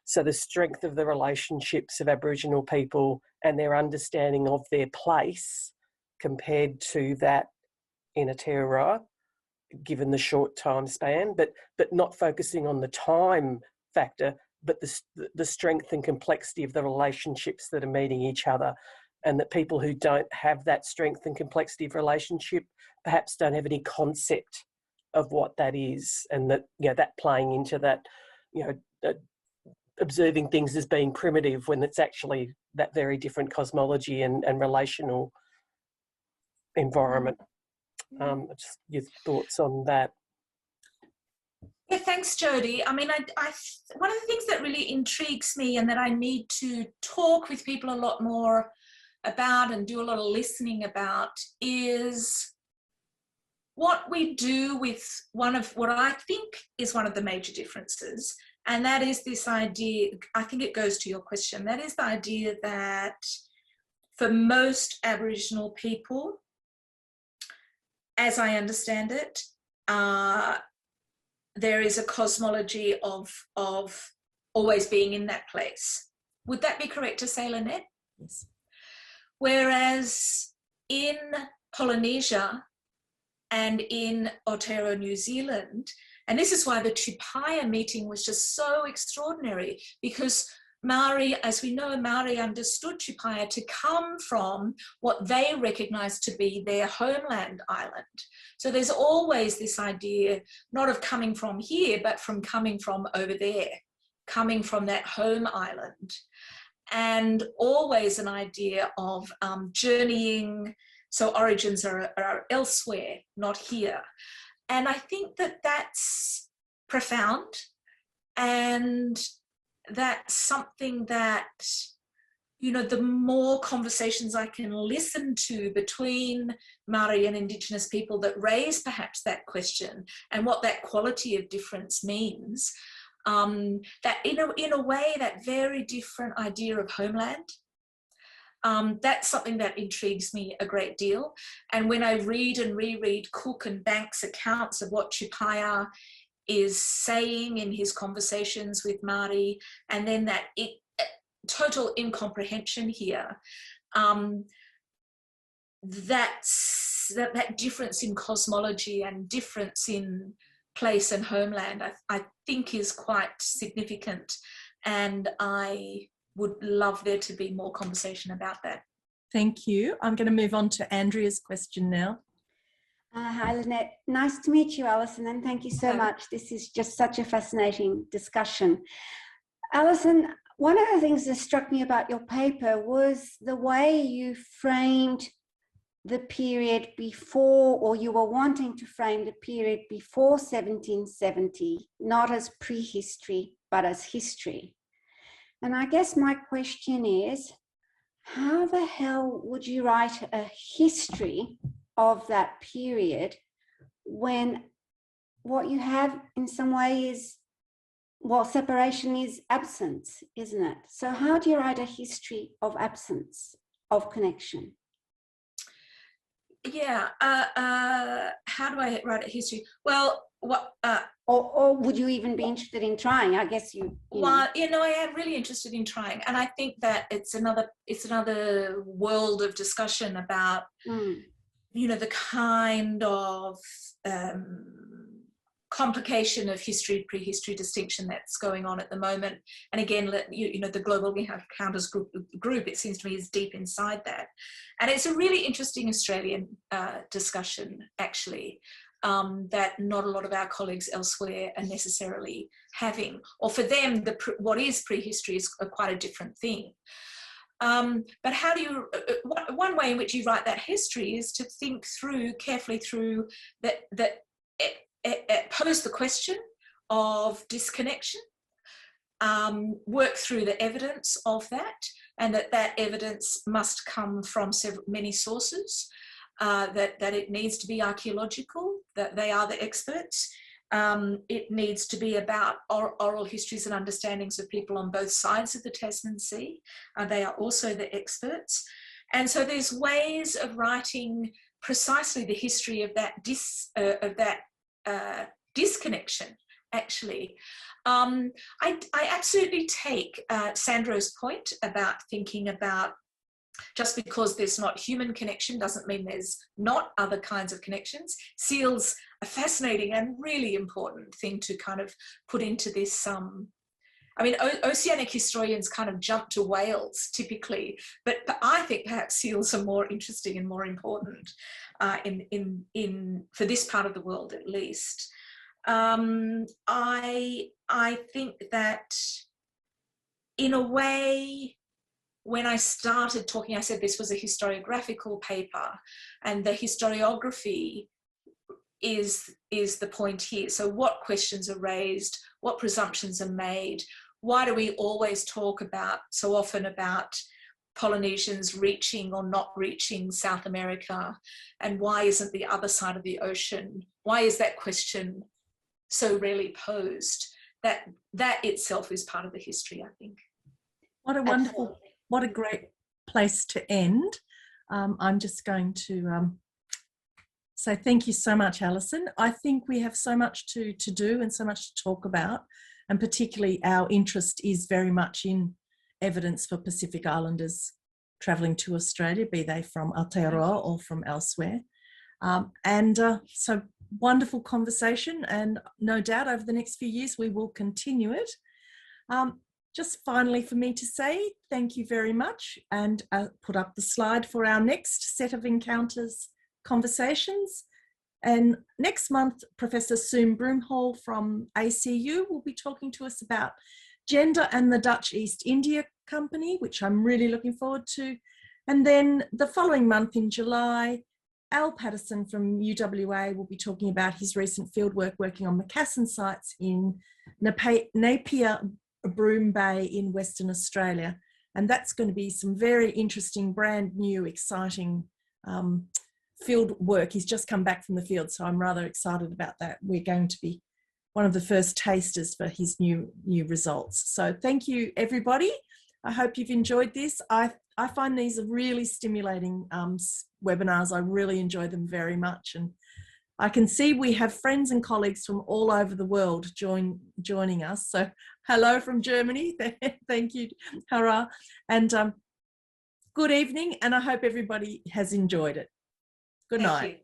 So the strength of the relationships of Aboriginal people and their understanding of their place compared to that in Aotearoa, given the short time span, but not focusing on the time factor, but the strength and complexity of the relationships that are meeting each other. and that people who don't have that strength and complexity of relationship perhaps don't have any concept of what that is, and that, you know, that playing into that, you know, observing things as being primitive when it's actually that very different cosmology and relational environment. Just your thoughts on that. Yeah, thanks, Jodie. I mean, one of the things that really intrigues me and that I need to talk with people a lot more about and do a lot of listening about is what we do with one of what I think is one of the major differences. And that is this idea, I think it goes to your question, that is the idea that for most Aboriginal people, as I understand it, there is a cosmology of always being in that place. Would that be correct to say, Lynette? Yes. Whereas in Polynesia and in Aotearoa, New Zealand, and this is why the Tupaia meeting was just so extraordinary, because Maori, as we know, Maori understood Tupaia to come from what they recognised to be their homeland island. So there's always this idea, not of coming from here, but from coming from over there, coming from that home island. And always an idea of journeying, so origins are elsewhere, not here. And I think that that's profound, and that's something that, you know, the more conversations I can listen to between Māori and Indigenous people that raise perhaps that question and what that quality of difference means, that in a way, that very different idea of homeland, that's something that intrigues me a great deal. And when I read and reread Cook and Banks' accounts of what Tupaia is saying in his conversations with Māori, and then that total incomprehension here, that difference in cosmology and difference in place and homeland, I think is quite significant, and I would love there to be more conversation about that. Thank you. I'm going to move on to Andrea's question now. Hi, Lynette. Nice to meet you, Alison, and thank you so much. This is just such a fascinating discussion. Alison, one of the things that struck me about your paper was the way you framed the period before, or you were wanting to frame the period before 1770, not as prehistory, but as history. And I guess my question is, how the hell would you write a history of that period when what you have in some way is, well, separation is absence, isn't it? So how do you write a history of absence, of connection? Yeah, how do I write a history? Well, what... or would you even be interested in trying? I guess you well, you know, I am really interested in trying, and I think that it's another world of discussion about, you know, the kind of complication of history, prehistory distinction that's going on at the moment. And again, you know, the Global Encounters group, it seems to me, is deep inside that. And it's a really interesting Australian discussion, actually, that not a lot of our colleagues elsewhere are necessarily having. Or for them, what is prehistory is quite a different thing. But how do you, one way in which you write that history is to think carefully through that pose the question of disconnection, work through the evidence of that, and that evidence must come from many sources, that it needs to be archaeological, that they are the experts. It needs to be about oral histories and understandings of people on both sides of the Tasman Sea. They are also the experts. And so there's ways of writing precisely the history of that disconnection, actually. I absolutely take Sandro's point about thinking about just because there's not human connection doesn't mean there's not other kinds of connections. Seals a fascinating and really important thing to kind of put into this I mean, oceanic historians kind of jump to whales typically, but I think perhaps seals are more interesting and more important for this part of the world, at least. I think that in a way, when I started talking, I said this was a historiographical paper, and the historiography is the point here. So what questions are raised? What presumptions are made? Why do we always talk so often about Polynesians reaching or not reaching South America? And why isn't the other side of the ocean? Why is that question so rarely posed? That itself is part of the history, I think. What a wonderful, what a great place to end. I'm just going to say thank you so much, Alison. I think we have so much to do and so much to talk about, and particularly our interest is very much in evidence for Pacific Islanders travelling to Australia, be they from Aotearoa or from elsewhere. So wonderful conversation, and no doubt over the next few years we will continue it. Just finally for me to say thank you very much, and put up the slide for our next set of encounters conversations. And next month, Professor Soom Broomhall from ACU will be talking to us about gender and the Dutch East India Company, which I'm really looking forward to. And then the following month in July, Al Patterson from UWA will be talking about his recent fieldwork working on Macassan sites in Napier Broome Bay in Western Australia. And that's going to be some very interesting, brand new, exciting field work. He's just come back from the field, so I'm rather excited about that. We're going to be one of the first tasters for his new results. So thank you, everybody. I hope you've enjoyed this. I find these are really stimulating webinars. I really enjoy them very much. And I can see we have friends and colleagues from all over the world joining us. So hello from Germany. Thank you, Hara. And good evening, and I hope everybody has enjoyed it. Good night.